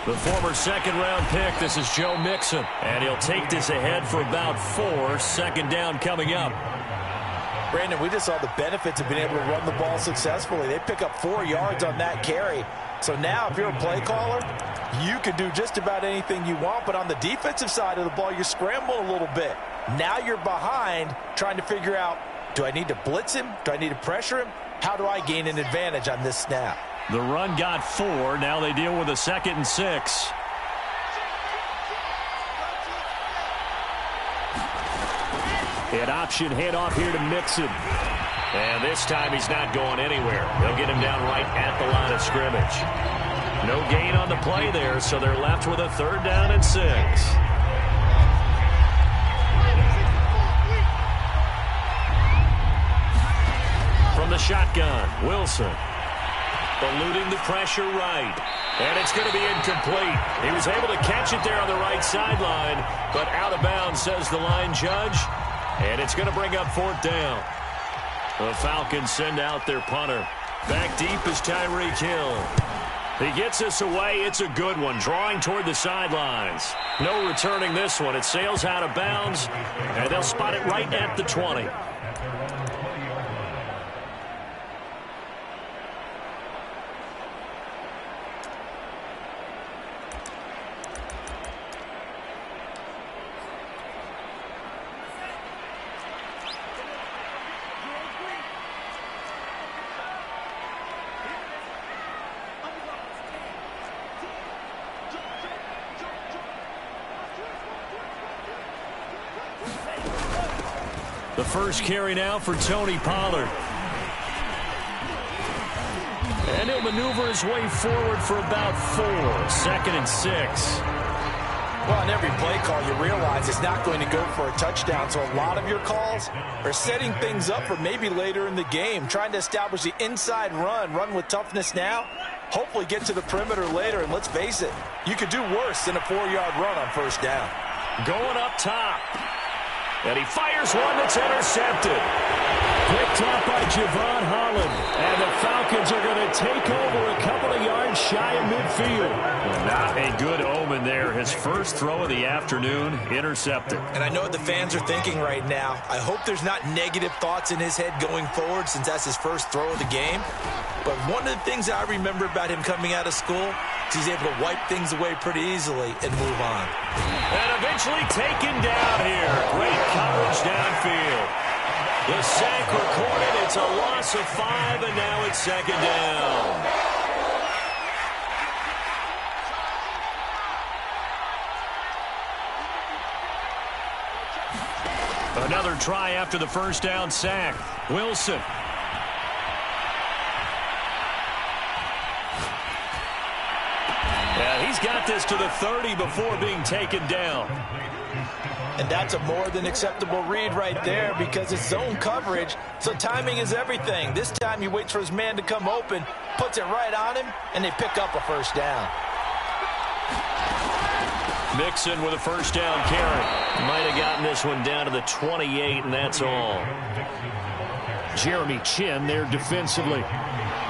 The former second-round pick, this is Joe Mixon. And he'll take this ahead for about 4. Second down coming up. Brandon, we just saw the benefits of being able to run the ball successfully. They pick up 4 yards on that carry. So now if you're a play caller, you can do just about anything you want. But on the defensive side of the ball, you're scrambling a little bit. Now you're behind trying to figure out, do I need to blitz him? Do I need to pressure him? How do I gain an advantage on this snap? The run got 4. Now they deal with a 2nd and 6. An option handoff here to Mixon. And this time he's not going anywhere. They'll get him down right at the line of scrimmage. No gain on the play there, so they're left with a 3rd down and 6. From the shotgun, Wilson. Eluding the pressure right. And it's going to be incomplete. He was able to catch it there on the right sideline, but out of bounds, says the line judge. And it's going to bring up 4th down. The Falcons send out their punter. Back deep is Tyreek Hill. He gets us away. It's a good one, drawing toward the sidelines. No returning this one. It sails out of bounds, and they'll spot it right at the 20. The first carry now for Tony Pollard. And he'll maneuver his way forward for about 4. 2nd and 6. Well, on every play call, you realize it's not going to go for a touchdown. So a lot of your calls are setting things up for maybe later in the game, trying to establish the inside run with toughness now, hopefully get to the perimeter later. And let's face it, you could do worse than a 4-yard run on 1st down. Going up top. And he fires one that's intercepted. Picked up by Javon Holland. And the Falcons are going to take over a couple of yards shy of midfield. Not a good omen there. His first throw of the afternoon, intercepted. And I know what the fans are thinking right now. I hope there's not negative thoughts in his head going forward since that's his first throw of the game. But one of the things that I remember about him coming out of school is he's able to wipe things away pretty easily and move on. And eventually taken down here. Great coverage downfield. The sack recorded. It's a loss of 5, and now it's 2nd down. Another try after the first down sack. Wilson. Yeah, he's got this to the 30 before being taken down. And that's a more than acceptable read right there because it's zone coverage, so timing is everything. This time he waits for his man to come open, puts it right on him, and they pick up a 1st down. Mixon with a 1st down carry. Might have gotten this one down to the 28, and that's all. Jeremy Chin there defensively.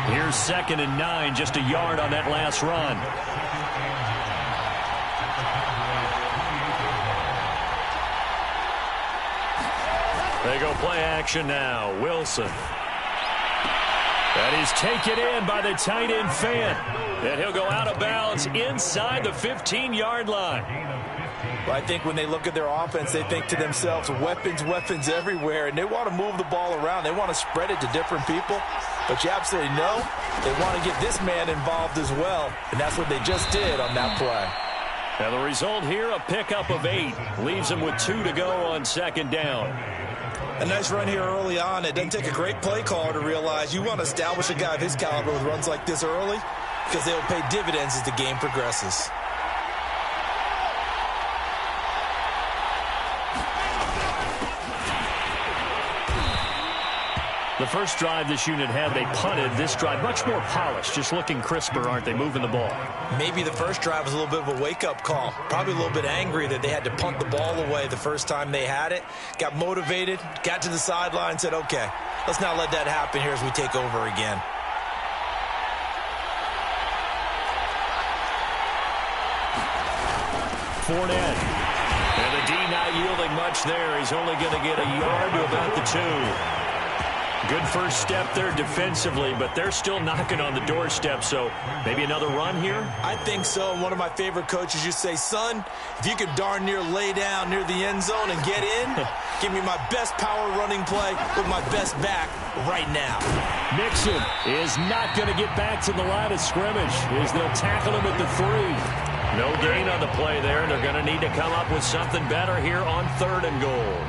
Here's 2nd and 9, just a yard on that last run. They go play action now. Wilson. And he's taken in by the tight end fan. And he'll go out of bounds inside the 15-yard line. Well, I think when they look at their offense, they think to themselves, weapons everywhere, and they want to move the ball around. They want to spread it to different people. But you absolutely know they want to get this man involved as well, and that's what they just did on that play. And the result here, a pickup of 8. Leaves them with 2 to go on 2nd down. A nice run here early on. It doesn't take a great play caller to realize you want to establish a guy of his caliber with runs like this early because they will pay dividends as the game progresses. The first drive this unit had, they punted. This drive, much more polished, just looking crisper, aren't they, moving the ball? Maybe the first drive was a little bit of a wake-up call. Probably a little bit angry that they had to punt the ball away the first time they had it. Got motivated, got to the sideline, said, okay, let's not let that happen here as we take over again. Fournette. And the D not yielding much there. He's only going to get a yard to about the 2. Good first step there defensively, but they're still knocking on the doorstep, so maybe another run here? I think so. And one of my favorite coaches used to say, son, if you could darn near lay down near the end zone and get in, give me my best power running play with my best back right now. Mixon is not going to get back to the line of scrimmage as they'll tackle him at the 3. No gain on the play there. They're going to need to come up with something better here on 3rd and goal.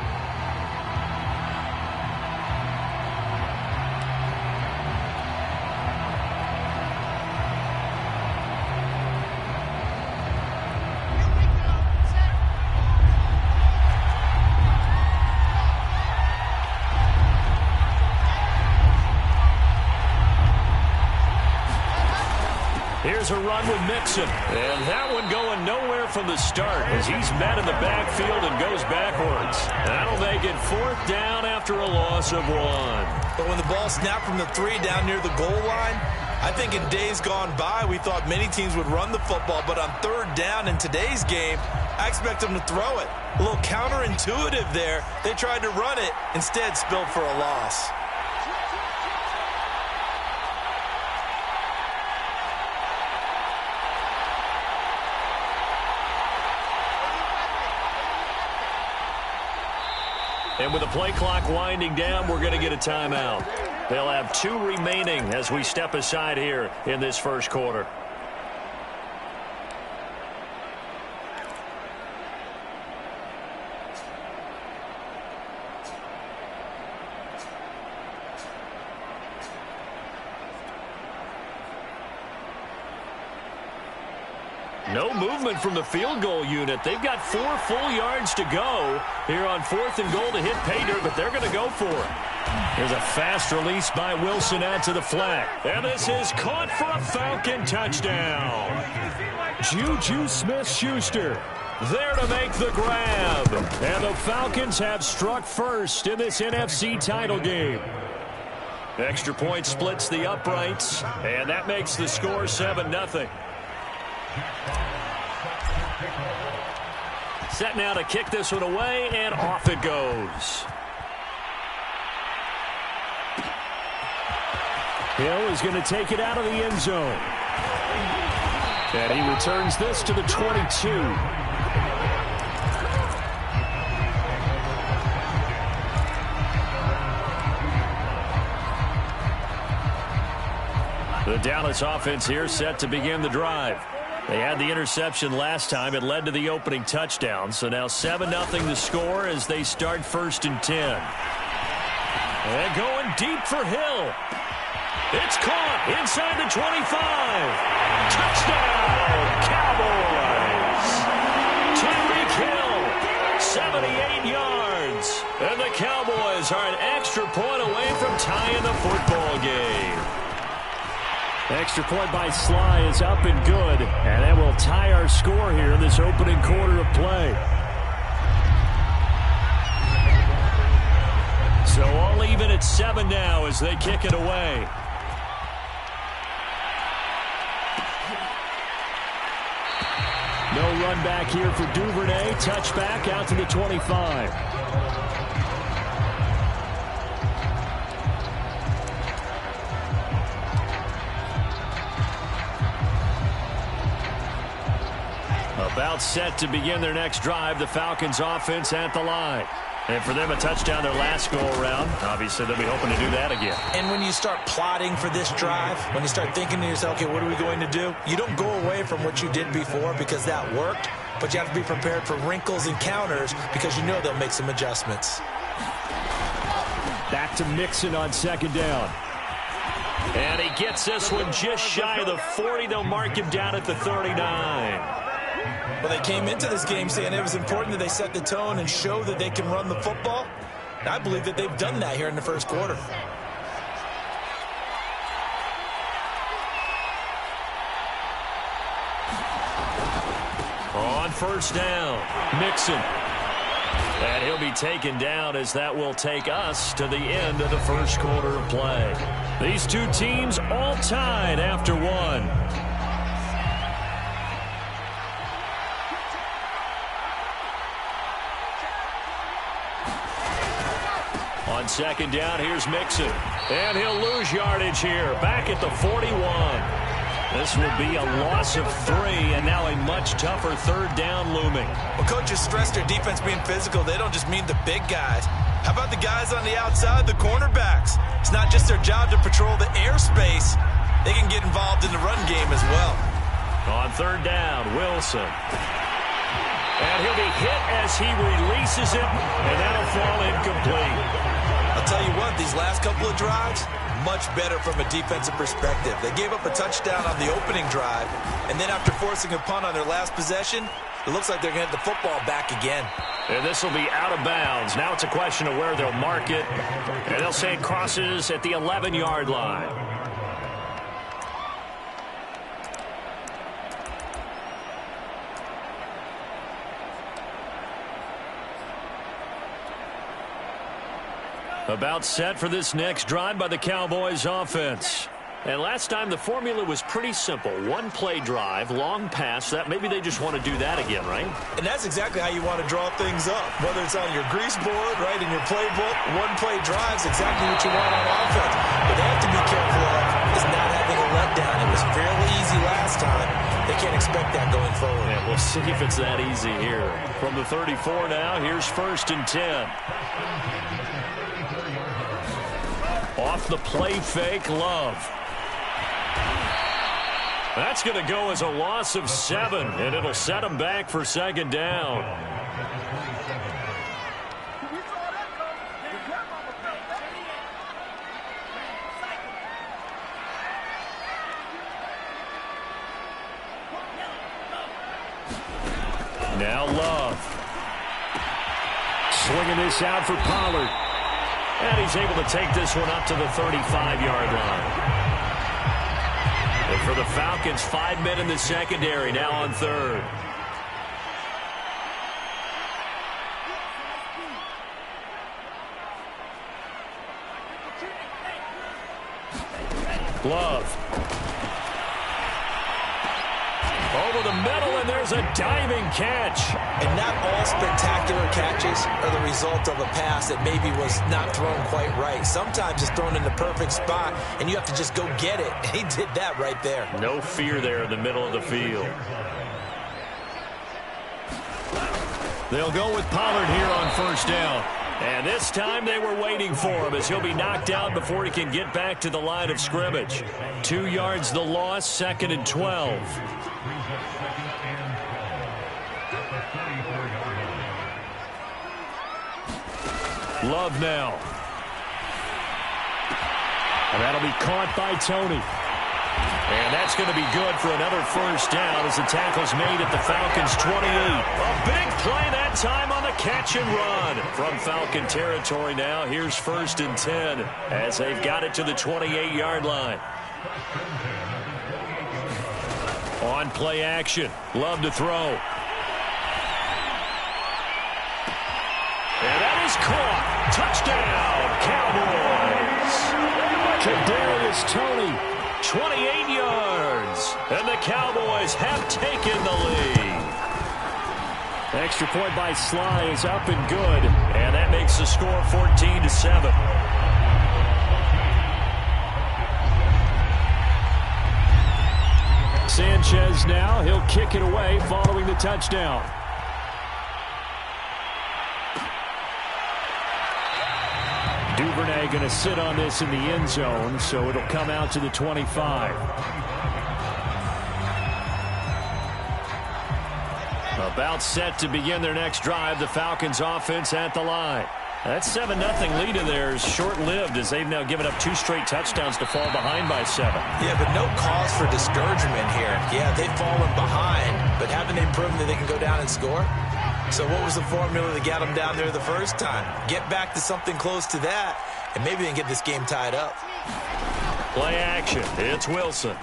Here's a run with Mixon. And that one going nowhere from the start as he's met in the backfield and goes backwards. That'll make it 4th down after a loss of 1. But when the ball snapped from the 3 down near the goal line, I think in days gone by, we thought many teams would run the football. But on 3rd down in today's game, I expect them to throw it. A little counterintuitive there. They tried to run it, instead spilled for a loss. And with the play clock winding down, we're going to get a timeout. They'll have 2 remaining as we step aside here in this first quarter. No movement from the field goal unit. They've got 4 full yards to go here on 4th and goal to hit pay dirt, but they're going to go for it. There's a fast release by Wilson out to the flat. And this is caught for a Falcon touchdown. Juju Smith-Schuster there to make the grab. And the Falcons have struck first in this NFC title game. Extra point splits the uprights, and that makes the score 7-0. Set now to kick this one away, and off it goes. Hill is going to take it out of the end zone. And he returns this to the 22. The Dallas offense here set to begin the drive. They had the interception last time. It led to the opening touchdown. So now 7-0 the score as they start 1st and 10. And going deep for Hill. It's caught inside the 25. Touchdown, Cowboys. Tyreek Hill, 78 yards. And the Cowboys are an extra point away from tying the football game. Extra point by Sly is up and good. And that will tie our score here in this opening quarter of play. So all even at 7 now as they kick it away. No run back here for Duvernay. Touchback out to the 25. About set to begin their next drive. The Falcons offense at the line. And for them, a touchdown their last go-around. Obviously, they'll be hoping to do that again. And when you start plotting for this drive, when you start thinking to yourself, okay, what are we going to do? You don't go away from what you did before because that worked, but you have to be prepared for wrinkles and counters because you know they'll make some adjustments. Back to Mixon on 2nd down. And he gets this one just shy of the 40. They'll mark him down at the 39. Well, they came into this game saying it was important that they set the tone and show that they can run the football. And I believe that they've done that here in the first quarter. On 1st down, Mixon. And he'll be taken down as that will take us to the end of the first quarter of play. These two teams all tied after 1. On second down, here's Mixon. And he'll lose yardage here. Back at the 41. This will be a loss of 3, and now a much tougher third down looming. Well, coaches stress their defense being physical. They don't just mean the big guys. How about the guys on the outside, the cornerbacks? It's not just their job to patrol the airspace. They can get involved in the run game as well. On third down, Wilson. And he'll be hit as he releases it, and that'll fall incomplete. I'll tell you what, these last couple of drives, much better from a defensive perspective. They gave up a touchdown on the opening drive, and then after forcing a punt on their last possession, it looks like they're going to have the football back again. And this will be out of bounds. Now it's a question of where they'll mark it, and they'll say it crosses at the 11-yard line. About set for this next drive by the Cowboys offense. And last time the formula was pretty simple. One-play drive, long pass. That maybe they just want to do that again, right? And that's exactly how you want to draw things up. Whether it's on your grease board, right, in your playbook, one-play drive's exactly what you want on offense. But they have to be careful of is not having a letdown. It was fairly easy last time. They can't expect that going forward. Yeah, we'll see if it's that easy here. From the 34 now, here's 1st and 10. Off the play fake, Love. That's going to go as a loss of 7, and it'll set them back for second down. Now Love. Swinging this out for Pollard. And he's able to take this one up to the 35-yard line. And for the Falcons, 5 men in the secondary, now on third. Love. Over the middle, and there's a diving catch. And not all spectacular catches are the result of a pass that maybe was not thrown quite right. Sometimes it's thrown in the perfect spot, and you have to just go get it. And he did that right there. No fear there in the middle of the field. They'll go with Pollard here on 1st down. And this time they were waiting for him as he'll be knocked out before he can get back to the line of scrimmage. 2 yards the loss, 2nd and 12. Love now. And that'll be caught by Tony. And that's going to be good for another 1st down as the tackle's made at the Falcons' 28. A big play that time on the catch and run. From Falcon territory now, here's 1st and 10 as they've got it to the 28-yard line. On play action. Love to throw. And that is caught. Touchdown, Cowboys. Kadarius Toney, 28 yards. And the Cowboys have taken the lead. Extra point by Sly is up and good. And that makes the score 14-7. Sanchez now, he'll kick it away following the touchdown. Duvernay going to sit on this in the end zone, so it'll come out to the 25. About set to begin their next drive, the Falcons offense at the line. That 7-0 lead of theirs short-lived as they've now given up 2 straight touchdowns to fall behind by 7. Yeah, but no cause for discouragement here. Yeah, they've fallen behind, but haven't they proven that they can go down and score? So what was the formula that got them down there the first time? Get back to something close to that, and maybe they can get this game tied up. Play action. It's Wilson.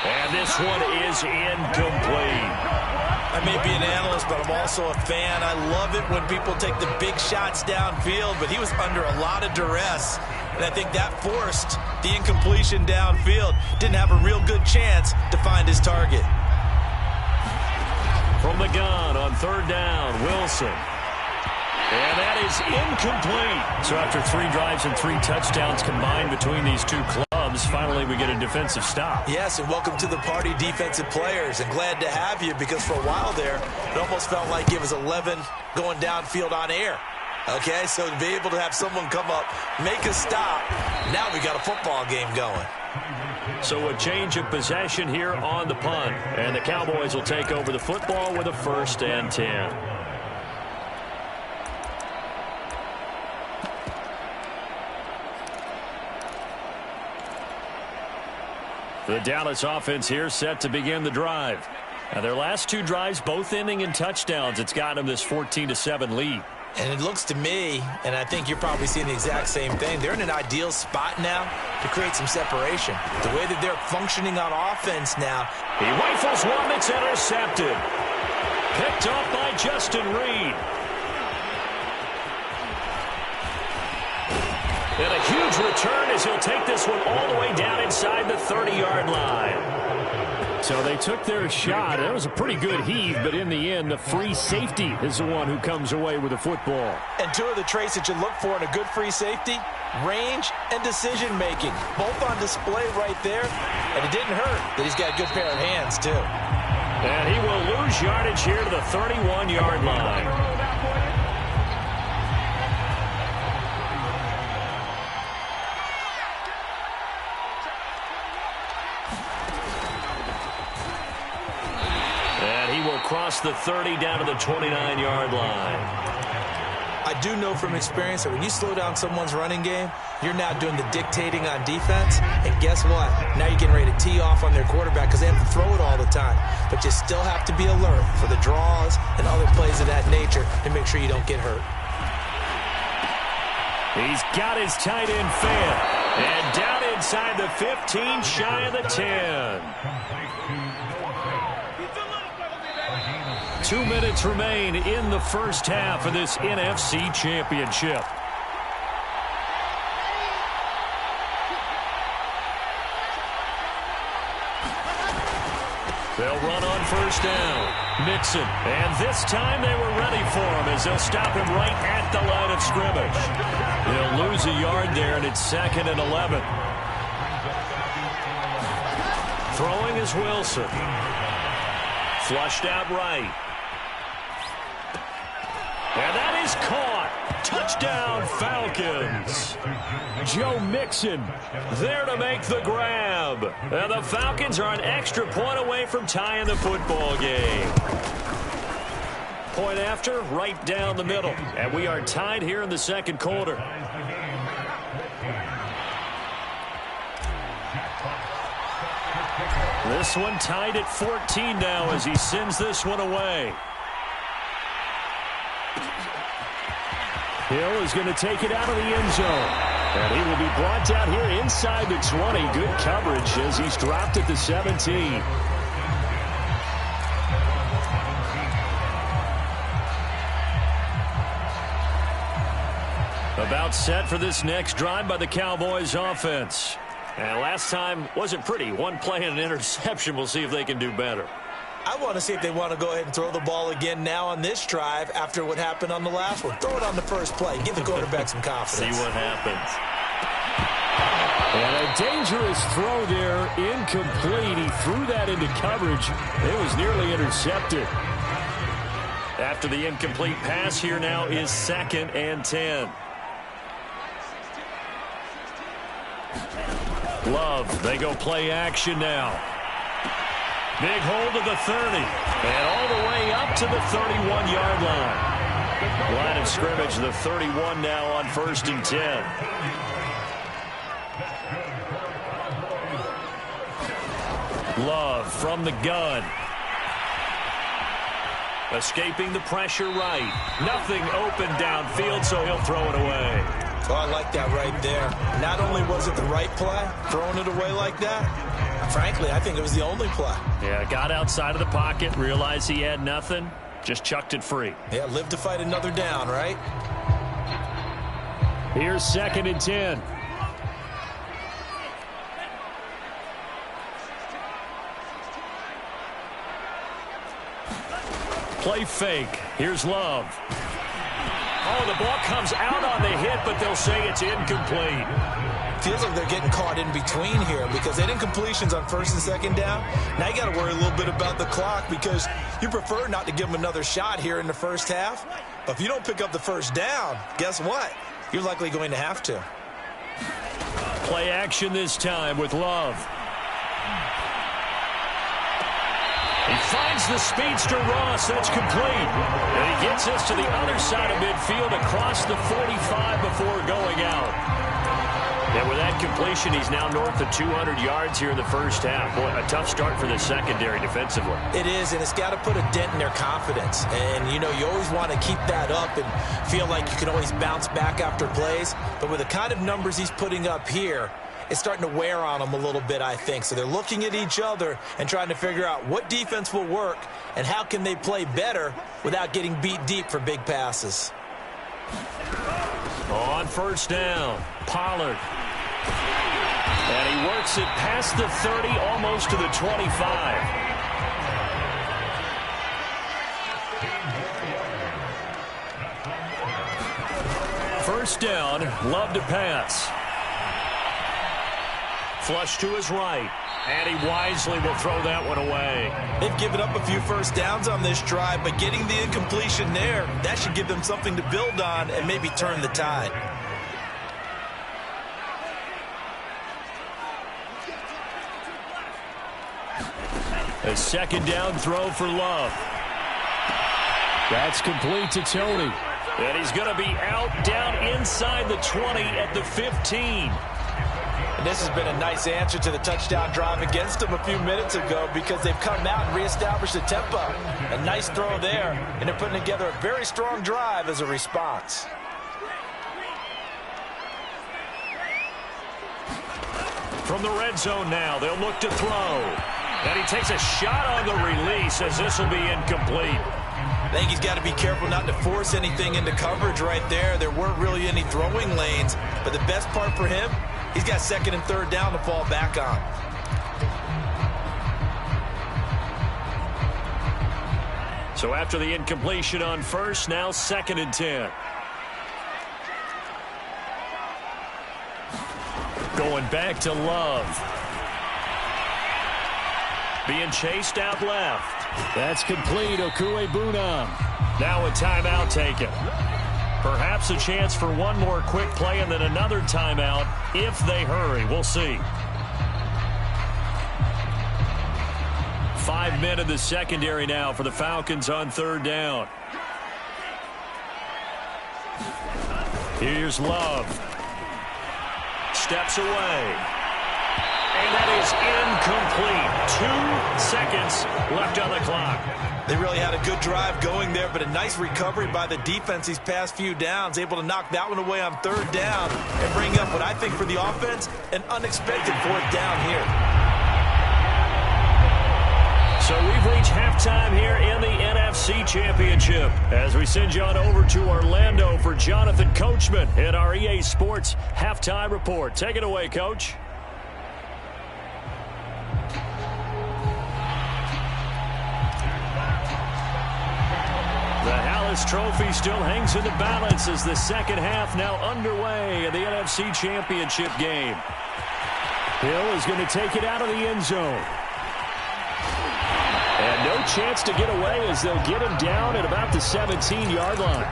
And this one is incomplete. I may be an analyst, but I'm also a fan. I love it when people take the big shots downfield, but he was under a lot of duress, and I think that forced the incompletion downfield. Didn't have a real good chance to find his target. From the gun on 3rd down, Wilson. is incomplete. So after 3 drives and 3 touchdowns combined between these two clubs, finally we get a defensive stop. Yes, and welcome to the party, defensive players, and glad to have you, because for a while there, it almost felt like it was 11 going downfield on air. Okay, so to be able to have someone come up, make a stop, now we got a football game going. So a change of possession here on the punt, and the Cowboys will take over the football with a 1st and 10. The Dallas offense here set to begin the drive. Now their last 2 drives both ending in touchdowns. It's got them this 14-7 lead. And it looks to me, and I think you're probably seeing the exact same thing, they're in an ideal spot now to create some separation. The way that they're functioning on offense now. He rifles one that's intercepted. Picked off by Justin Reed. And a huge return as he'll take this one all the way down inside the 30-yard line. So they took their shot. That was a pretty good heave, but in the end, the free safety is the one who comes away with the football. And 2 of the traits that you look for in a good free safety, range and decision-making, both on display right there. And it didn't hurt that he's got a good pair of hands, too. And he will lose yardage here to the 31-yard line. Across the 30 down to the 29-yard line. I do know from experience that when you slow down someone's running game, you're now doing the dictating on defense. And guess what? Now you're getting ready to tee off on their quarterback because they have to throw it all the time. But you still have to be alert for the draws and other plays of that nature to make sure you don't get hurt. He's got his tight end fed. And down inside the 15, shy of the 10. 2 minutes remain in the first half of this NFC Championship. They'll run on 1st down. Mixon. And this time they were ready for him as they'll stop him right at the line of scrimmage. They'll lose a yard there, and it's 2nd and 11. Throwing is Wilson. Flushed out right. And that is caught. Touchdown, Falcons. Joe Mixon there to make the grab. And the Falcons are an extra point away from tying the football game. Point after, right down the middle. And we are tied here in the 2nd quarter. This one tied at 14 now as he sends this one away. Hill is going to take it out of the end zone. And he will be brought down here inside the 20. Good coverage as he's dropped at the 17. About set for this next drive by the Cowboys offense. And last time wasn't pretty. One play and an interception. We'll see if they can do better. I want to see if they want to go ahead and throw the ball again now on this drive after what happened on the last one. Throw it on the first play. Give the quarterback some confidence. See what happens. And a dangerous throw there. Incomplete. He threw that into coverage. It was nearly intercepted. After the incomplete pass, here now is 2nd and 10. Love, they go play action now. Big hold of the 30. And all the way up to the 31-yard line. Line of scrimmage, the 31 now on 1st and 10. Love from the gun. Escaping the pressure right. Nothing open downfield, so he'll throw it away. Oh, I like that right there. Not only was it the right play, throwing it away like that, frankly, I think it was the only play. Yeah, got outside of the pocket, realized he had nothing, just chucked it free. Yeah, live to fight another down, right? Here's 2nd and 10. Play fake. Here's Love. Oh, the ball comes out on the hit, but they'll say it's incomplete. Feels like they're getting caught in between here because they didn't completions on first and second down. Now you got to worry a little bit about the clock because you prefer not to give them another shot here in the first half. But if you don't pick up the first down, guess what? You're likely going to have to. Play action this time with Love. He finds the speedster Ross, and it's complete. And he gets us to the other side of midfield across the 45 before going out. And with that completion, he's now north of 200 yards here in the first half. Boy, a tough start for the secondary defensively. It is, and it's got to put a dent in their confidence. And, you know, you always want to keep that up and feel like you can always bounce back after plays. But with the kind of numbers he's putting up here, it's starting to wear on them a little bit, I think. So they're looking at each other and trying to figure out what defense will work and how can they play better without getting beat deep for big passes. On first down, Pollard. And he works it past the 30, almost to the 25. First down, Love to pass. Flush to his right. And he wisely will throw that one away. They've given up a few first downs on this drive, but getting the incompletion there, that should give them something to build on and maybe turn the tide. A second down throw for Love. That's complete to Tony. And he's going to be out down inside the 20 at the 15. And this has been a nice answer to the touchdown drive against them a few minutes ago because they've come out and reestablished the tempo. A nice throw there, and they're putting together a very strong drive as a response. From the red zone now, they'll look to throw. And he takes a shot on the release as this will be incomplete. I think he's got to be careful not to force anything into coverage right there. There weren't really any throwing lanes, but the best part for him, he's got second and third down to fall back on. So after the incompletion on first, now second and 10. Going back to Love. Being chased out left. That's complete, Okuebuna. Now a timeout taken. Perhaps a chance for one more quick play and then another timeout if they hurry. We'll see. 5 men in the secondary now for the Falcons on third down. Here's Love. Steps away. And that is incomplete. 2 seconds left on the clock. They really had a good drive going there, but a nice recovery by the defense these past few downs, able to knock that one away on third down and bring up what I think for the offense, an unexpected fourth down here. So we've reached halftime here in the NFC Championship as we send you on over to Orlando for Jonathan Coachman in our EA Sports Halftime Report. Take it away, Coach. The trophy still hangs in the balance as the second half now underway in the NFC Championship game. Hill is going to take it out of the end zone. And no chance to get away as they'll get him down at about the 17-yard line.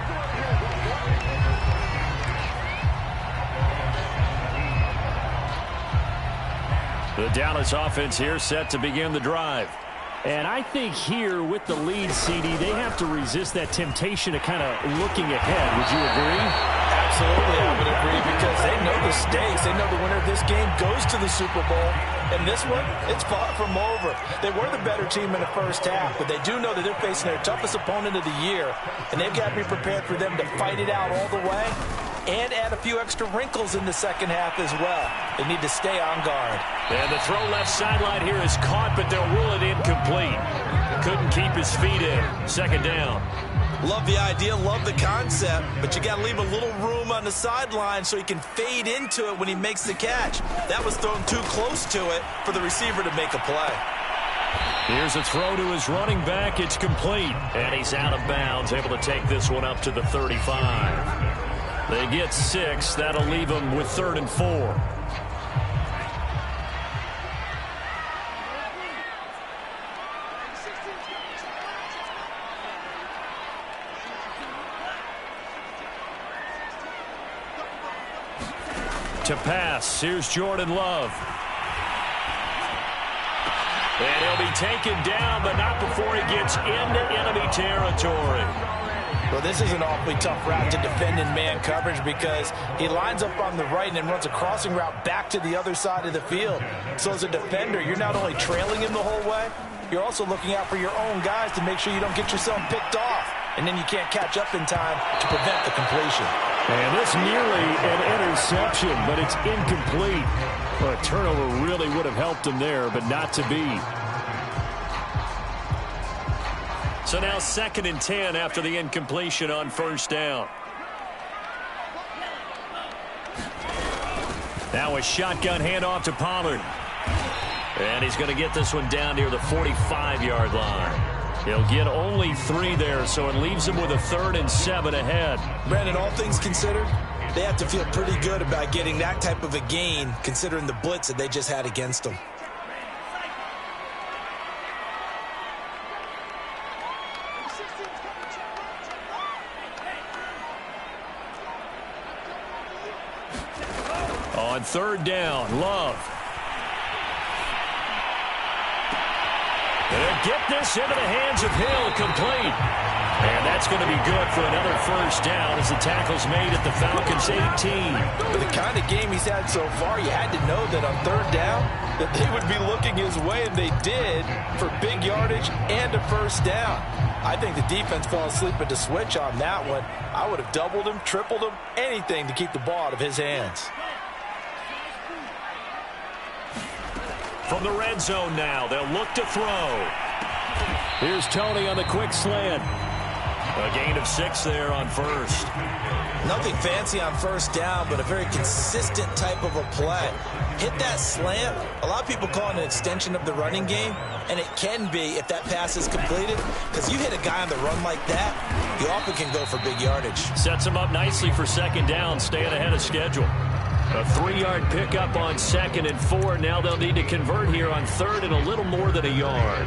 The Dallas offense here set to begin the drive. And I think here with the lead, CD, they have to resist that temptation of kind of looking ahead. Would you agree? Absolutely, I would agree because they know the stakes. They know the winner of this game goes to the Super Bowl. And this one, it's far from over. They were the better team in the first half, but they do know that they're facing their toughest opponent of the year. And they've got to be prepared for them to fight it out all the way and add a few extra wrinkles in the second half as well. They need to stay on guard. And the throw left sideline here is caught, but they'll rule it incomplete. Couldn't keep his feet in. Second down. Love the idea, love the concept, but you got to leave a little room on the sideline so he can fade into it when he makes the catch. That was thrown too close to it for the receiver to make a play. Here's a throw to his running back. It's complete. And he's out of bounds, able to take this one up to the 35. They get 6. That'll leave them with 3rd and 4. To pass, here's Jordan Love. And he'll be taken down, but not before he gets into enemy territory. Well, this is an awfully tough route to defend in man coverage because he lines up on the right and then runs a crossing route back to the other side of the field. So as a defender, you're not only trailing him the whole way, you're also looking out for your own guys to make sure you don't get yourself picked off. And then you can't catch up in time to prevent the completion. And this nearly an interception, but it's incomplete. Well, a turnover really would have helped him there, but not to be. So now 2nd and 10 after the incompletion on 1st down. Now a shotgun handoff to Pollard. And he's going to get this one down near the 45-yard line. He'll get only 3 there, so it leaves him with a 3rd and 7 ahead. Brandon, all things considered, they have to feel pretty good about getting that type of a gain, considering the blitz that they just had against them. On 3rd down, Love. They'll get this into the hands of Hill, complete. And that's going to be good for another 1st down as the tackle's made at the Falcons' 18. With the kind of game he's had so far, you had to know that on 3rd down that they would be looking his way, and they did, for big yardage and a 1st down. I think the defense fell asleep at the switch on that one. I would have doubled him, tripled him, anything to keep the ball out of his hands. From the red zone now, they'll look to throw. Here's Tony on the quick slant. A gain of 6 there on 1st. Nothing fancy on 1st down, but a very consistent type of a play. Hit that slant. A lot of people call it an extension of the running game, and it can be if that pass is completed, because you hit a guy on the run like that, you often can go for big yardage. Sets him up nicely for 2nd down, staying ahead of schedule. A 3-yard pickup on 2nd and 4. Now they'll need to convert here on 3rd and a little more than a yard.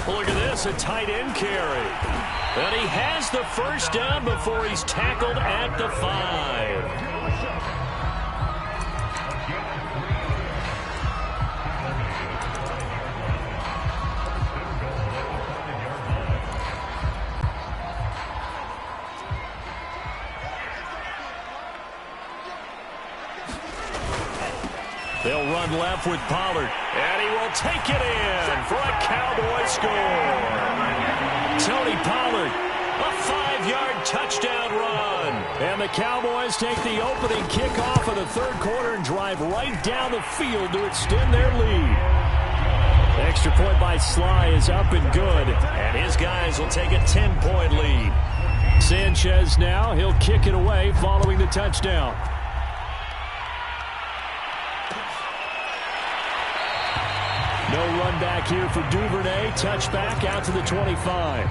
Look at this, a tight end carry. And he has the 1st down before he's tackled at the 5. They'll run left with Pollard, and he will take it in for a Cowboy score. Tony Pollard, a 5-yard touchdown run. And the Cowboys take the opening kickoff of the 3rd quarter and drive right down the field to extend their lead. Extra point by Sly is up and good, and his guys will take a 10-point lead. Sanchez now, he'll kick it away following the touchdown. No run back here for Duvernay. Touchback out to the 25.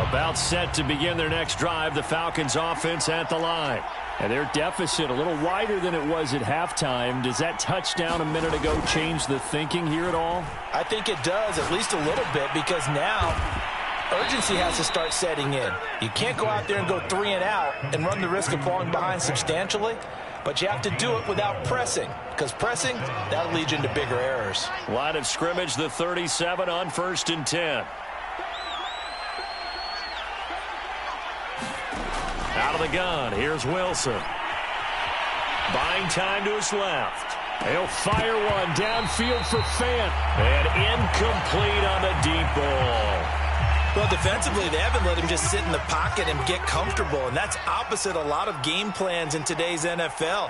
About set to begin their next drive. The Falcons offense at the line. And their deficit a little wider than it was at halftime. Does that touchdown a minute ago change the thinking here at all? I think it does, at least a little bit, because now urgency has to start setting in. You can't go out there and go 3 and out and run the risk of falling behind substantially, but you have to do it without pressing, because pressing, that'll lead you into bigger errors. Line of scrimmage, the 37 on 1st and 10. Out of the gun, here's Wilson. Buying time to his left. He'll fire one downfield for Fant. And incomplete on the deep ball. Well, defensively, they haven't let him just sit in the pocket and get comfortable, and that's opposite a lot of game plans in today's NFL.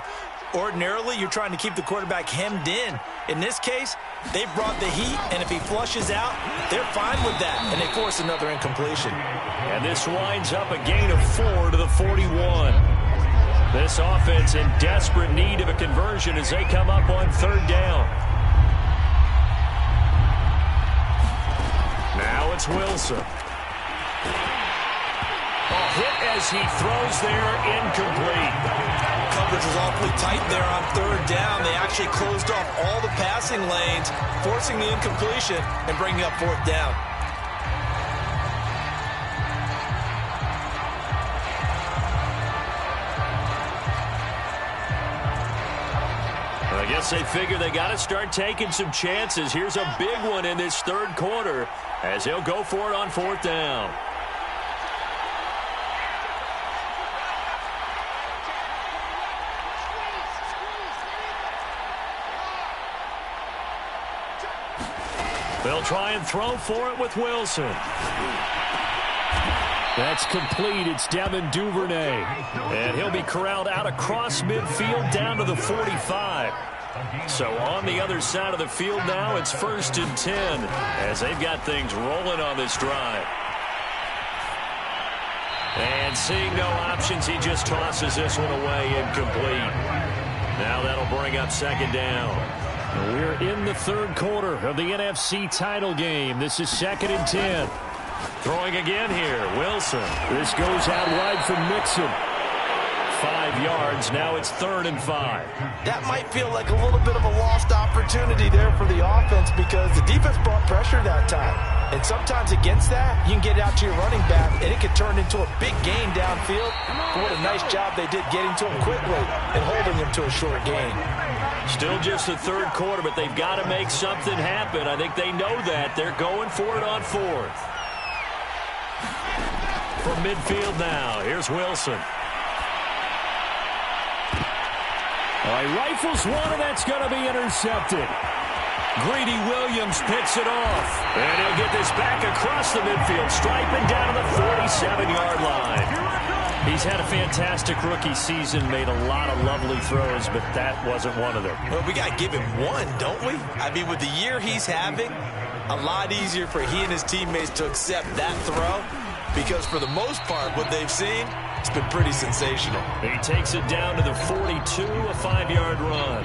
Ordinarily, you're trying to keep the quarterback hemmed in. In this case, they brought the heat, and if he flushes out, they're fine with that, and they force another incompletion. And this winds up a gain of 4 to the 41. This offense in desperate need of a conversion as they come up on 3rd down. Now it's Wilson. A hit as he throws there, incomplete. Coverage was awfully tight there on 3rd down. They actually closed off all the passing lanes, forcing the incompletion and bringing up 4th down. I guess they figure they got to start taking some chances. Here's a big one in this 3rd quarter as they'll go for it on 4th down. They'll try and throw for it with Wilson. That's complete. It's Devin Duvernay. And he'll be corralled out across midfield down to the 45. So on the other side of the field now, it's 1st and 10 as they've got things rolling on this drive. And seeing no options, he just tosses this one away, incomplete. Now that'll bring up 2nd down. We're in the 3rd quarter of the NFC title game. This is 2nd and 10. Throwing again here, Wilson. This goes out wide from Mixon. 5 yards, now it's 3rd and 5. That might feel like a little bit of a lost opportunity there for the offense because the defense brought pressure that time. And sometimes against that, you can get out to your running back, and it can turn into a big gain downfield. But what a nice job they did getting to him quickly and holding him to a short gain. Still just the 3rd quarter, but they've got to make something happen. I think they know that. They're going for it on 4th. From midfield now, here's Wilson. He rifles one, and that's going to be intercepted. Greedy Williams picks it off. And he'll get this back across the midfield stripe and down to the 47-yard line. He's had a fantastic rookie season, made a lot of lovely throws, but that wasn't one of them. Well, we got to give him one, don't we? I mean, with the year he's having, a lot easier for he and his teammates to accept that throw because for the most part, what they've seen, it's been pretty sensational. He takes it down to the 42, a 5-yard run.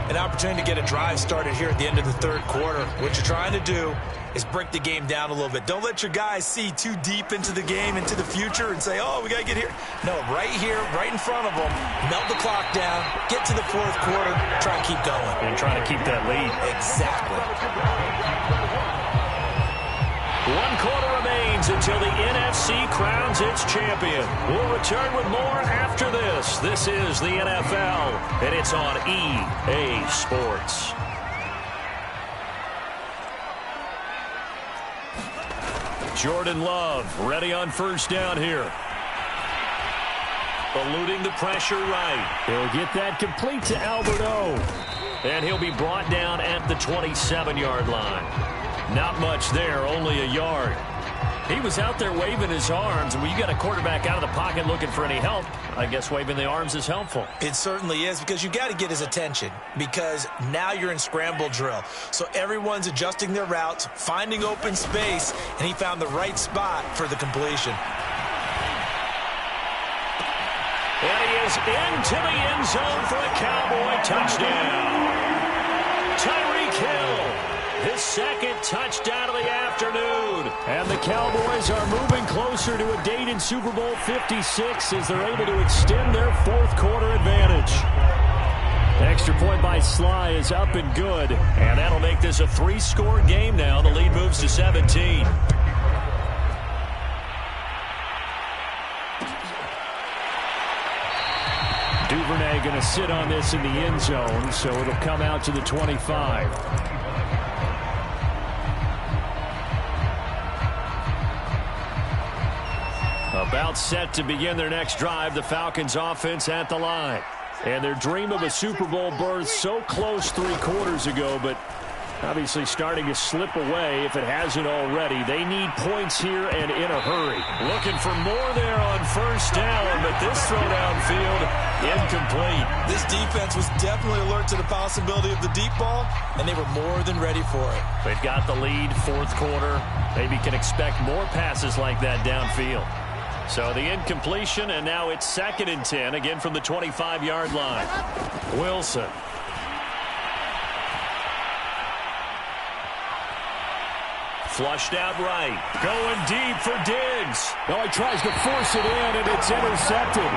An opportunity to get a drive started here at the end of the 3rd quarter. What you're trying to do is break the game down a little bit. Don't let your guys see too deep into the game, into the future, and say, oh, we got to get here. No, right here, right in front of them, melt the clock down, get to the 4th quarter, try and keep going. And try to keep that lead. Exactly. 1 quarter remains until the NFC crowns its champion. We'll return with more after this. This is the NFL, and it's on EA Sports. Jordan Love ready on 1st down here. Eluding the pressure right. He'll get that complete to Albert O. And he'll be brought down at the 27-yard line. Not much there, only a yard. He was out there waving his arms, and when you got a quarterback out of the pocket looking for any help, I guess waving the arms is helpful. It certainly is because you got to get his attention because now you're in scramble drill. So everyone's adjusting their routes, finding open space, and he found the right spot for the completion. And he is into the end zone for a Cowboy touchdown. Tyreek Hill, his 2nd touchdown of the afternoon. And the Cowboys are moving closer to a date in Super Bowl 56 as they're able to extend their 4th quarter advantage. Extra point by Sly is up and good. And that'll make this a 3-score game now. The lead moves to 17. Duvernay going to sit on this in the end zone, so it'll come out to the 25. About set to begin their next drive, the Falcons offense at the line. And their dream of a Super Bowl berth so close 3 quarters ago, but obviously starting to slip away if it hasn't already. They need points here and in a hurry. Looking for more there on first down, but this throw downfield incomplete. This defense was definitely alert to the possibility of the deep ball, and they were more than ready for it. They've got the lead, fourth quarter. Maybe can expect more passes like that downfield. So the incompletion, and now it's 2nd and 10, again from the 25-yard line. Wilson. Flushed out right. Going deep for Diggs. No, he tries to force it in, and it's intercepted.